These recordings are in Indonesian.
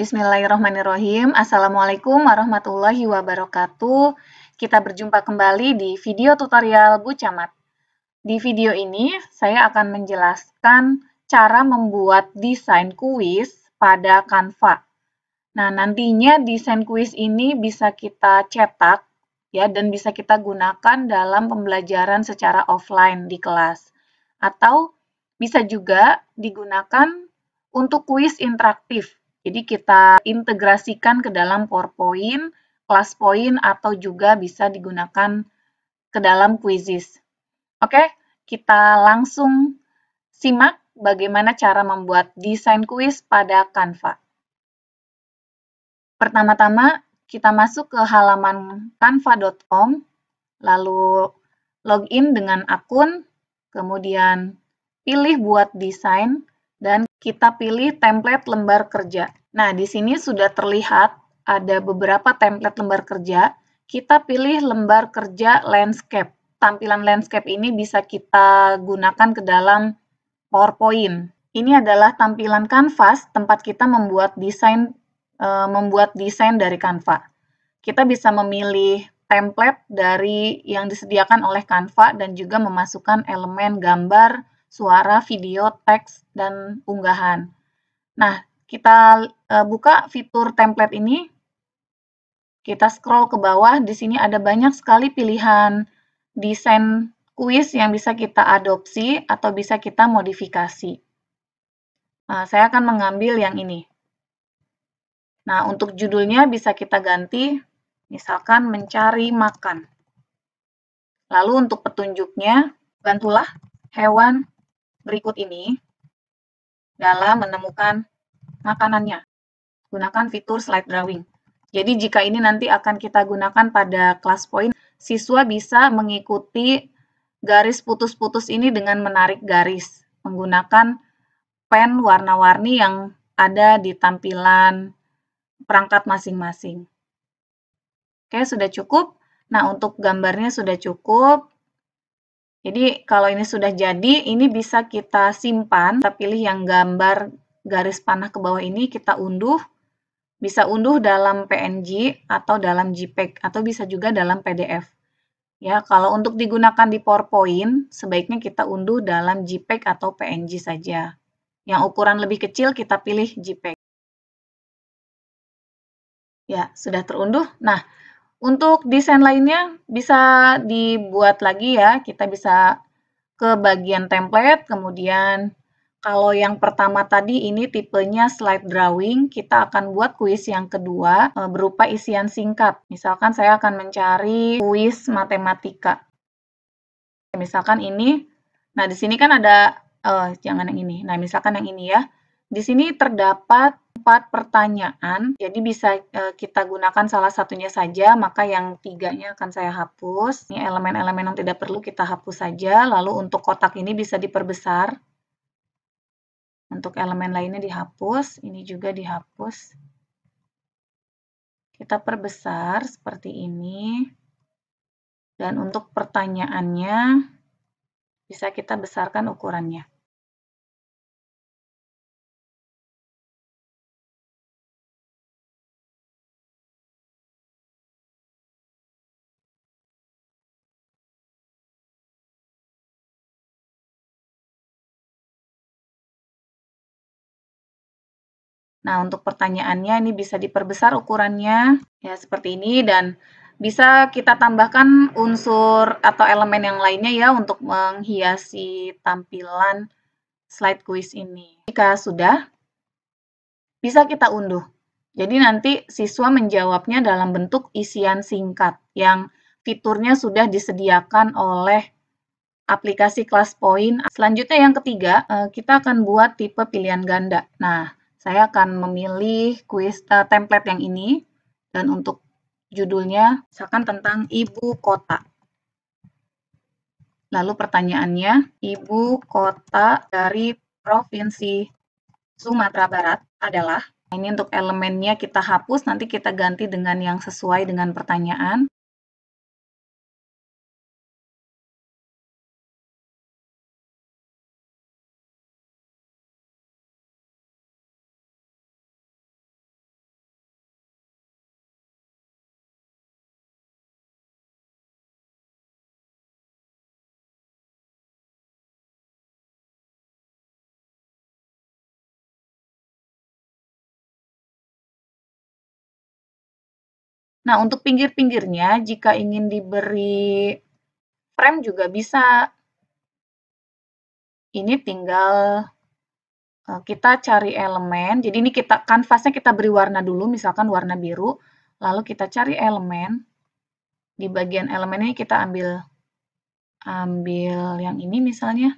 Bismillahirrahmanirrahim. Assalamualaikum warahmatullahi wabarakatuh. Kita berjumpa kembali di video tutorial Bu Camat. Di video ini, saya akan menjelaskan cara membuat desain kuis pada Canva. Nah, nantinya desain kuis ini bisa kita cetak ya dan bisa kita gunakan dalam pembelajaran secara offline di kelas. Atau bisa juga digunakan untuk kuis interaktif. Jadi kita integrasikan ke dalam PowerPoint, ClassPoint, atau juga bisa digunakan ke dalam Quizizz. Oke, kita langsung simak bagaimana cara membuat desain kuis pada Canva. Pertama-tama, kita masuk ke halaman canva.com, lalu login dengan akun, kemudian pilih buat desain, dan kita pilih template lembar kerja. Nah, di sini sudah terlihat ada beberapa template lembar kerja. Kita pilih lembar kerja landscape. Tampilan landscape ini bisa kita gunakan ke dalam PowerPoint. Ini adalah tampilan kanvas tempat kita membuat desain dari Canva. Kita bisa memilih template dari yang disediakan oleh Canva dan juga memasukkan elemen gambar, suara, video, teks, dan unggahan. Nah, kita buka fitur template ini, kita scroll ke bawah, di sini ada banyak sekali pilihan desain kuis yang bisa kita adopsi atau bisa kita modifikasi. Nah, saya akan mengambil yang ini. Nah, untuk judulnya bisa kita ganti, misalkan mencari makan. Lalu untuk petunjuknya, bantulah hewan berikut ini dalam menemukan makanannya. Gunakan fitur slide drawing. Jadi jika ini nanti akan kita gunakan pada ClassPoint, siswa bisa mengikuti garis putus-putus ini dengan menarik garis, menggunakan pen warna-warni yang ada di tampilan perangkat masing-masing. Oke, sudah cukup. Nah, untuk gambarnya sudah cukup. Jadi, kalau ini sudah jadi, ini bisa kita simpan. Kita pilih yang gambar garis panah ke bawah ini, kita unduh. Bisa unduh dalam PNG atau dalam JPEG, atau bisa juga dalam PDF. Ya, kalau untuk digunakan di PowerPoint, sebaiknya kita unduh dalam JPEG atau PNG saja. Yang ukuran lebih kecil, kita pilih JPEG. Ya, sudah terunduh. Nah, untuk desain lainnya bisa dibuat lagi ya, kita bisa ke bagian template, kemudian kalau yang pertama tadi ini tipenya slide drawing, kita akan buat kuis yang kedua berupa isian singkat. Misalkan saya akan mencari kuis matematika. Misalkan ini, nah di sini kan ada, jangan yang ini, nah misalkan yang ini ya, di sini terdapat 4 pertanyaan, jadi bisa kita gunakan salah satunya saja, maka yang 3-nya akan saya hapus. Ini elemen-elemen yang tidak perlu kita hapus saja, lalu untuk kotak ini bisa diperbesar. Untuk elemen lainnya dihapus, ini juga dihapus. Kita perbesar seperti ini. Dan untuk pertanyaannya, bisa kita besarkan ukurannya. Nah, untuk pertanyaannya ini bisa diperbesar ukurannya, ya seperti ini, dan bisa kita tambahkan unsur atau elemen yang lainnya ya untuk menghiasi tampilan slide quiz ini. Jika sudah, bisa kita unduh. Jadi nanti siswa menjawabnya dalam bentuk isian singkat yang fiturnya sudah disediakan oleh aplikasi ClassPoint. Selanjutnya yang ketiga, kita akan buat tipe pilihan ganda. Nah, saya akan memilih template yang ini, dan untuk judulnya, misalkan tentang ibu kota. Lalu pertanyaannya, ibu kota dari Provinsi Sumatera Barat adalah, ini untuk elemennya kita hapus, nanti kita ganti dengan yang sesuai dengan pertanyaan. Nah, untuk pinggir-pinggirnya, jika ingin diberi frame juga bisa. Ini tinggal kita cari elemen. Jadi ini kanvasnya kita beri warna dulu, misalkan warna biru. Lalu kita cari elemen. Di bagian elemen ini kita ambil yang ini misalnya.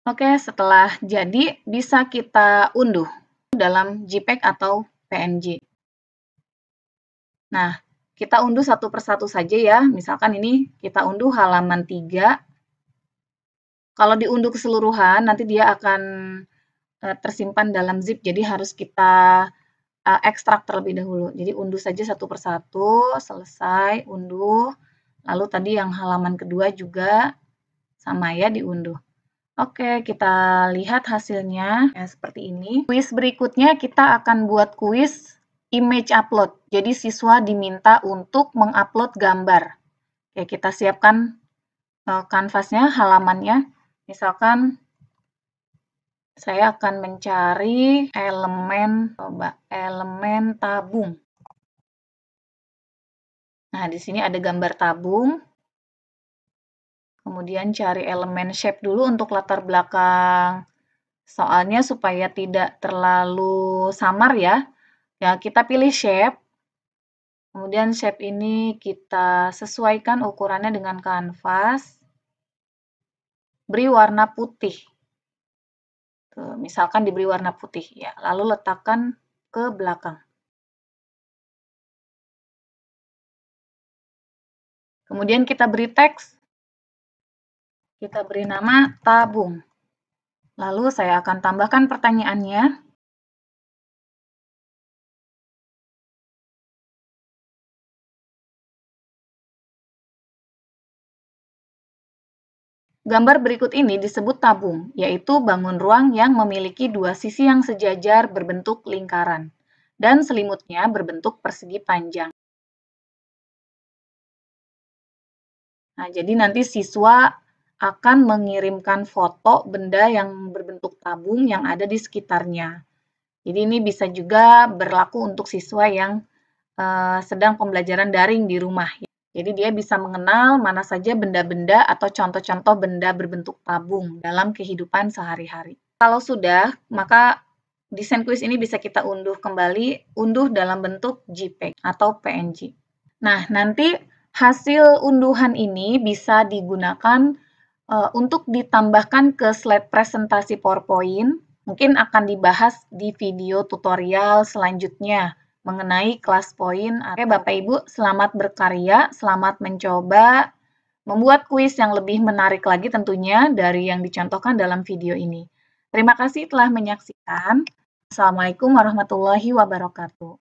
Oke, setelah jadi bisa kita unduh dalam JPEG atau PNG. Nah, kita unduh satu persatu saja ya. Misalkan ini kita unduh halaman 3. Kalau diunduh keseluruhan, nanti dia akan tersimpan dalam zip, jadi harus kita ekstrak terlebih dahulu. Jadi unduh saja satu persatu, selesai, unduh. Lalu tadi yang halaman kedua juga sama ya, diunduh. Oke, kita lihat hasilnya ya, seperti ini. Kuis berikutnya kita akan buat kuis image upload. Jadi siswa diminta untuk mengupload gambar. Oke, kita siapkan kanvasnya, halamannya. Misalkan saya akan mencari elemen tabung. Nah, di sini ada gambar tabung. Kemudian cari elemen shape dulu untuk latar belakang soalnya supaya tidak terlalu samar ya. Ya, kita pilih shape. Kemudian shape ini kita sesuaikan ukurannya dengan kanvas. Beri warna putih. Tuh, misalkan diberi warna putih ya, lalu letakkan ke belakang. Kemudian kita beri teks. Kita beri nama tabung. Lalu saya akan tambahkan pertanyaannya. Gambar berikut ini disebut tabung, yaitu bangun ruang yang memiliki dua sisi yang sejajar berbentuk lingkaran, dan selimutnya berbentuk persegi panjang. Nah, jadi nanti siswa akan mengirimkan foto benda yang berbentuk tabung yang ada di sekitarnya. Jadi ini bisa juga berlaku untuk siswa yang sedang pembelajaran daring di rumah. Jadi dia bisa mengenal mana saja benda-benda atau contoh-contoh benda berbentuk tabung dalam kehidupan sehari-hari. Kalau sudah, maka desain kuis ini bisa kita unduh kembali, unduh dalam bentuk JPEG atau PNG. Nah, nanti hasil unduhan ini bisa digunakan untuk ditambahkan ke slide presentasi PowerPoint. Mungkin akan dibahas di video tutorial selanjutnya mengenai kelas poin. Oke, Bapak Ibu, selamat berkarya, selamat mencoba membuat kuis yang lebih menarik lagi tentunya dari yang dicontohkan dalam video ini. Terima kasih telah menyaksikan. Assalamualaikum warahmatullahi wabarakatuh.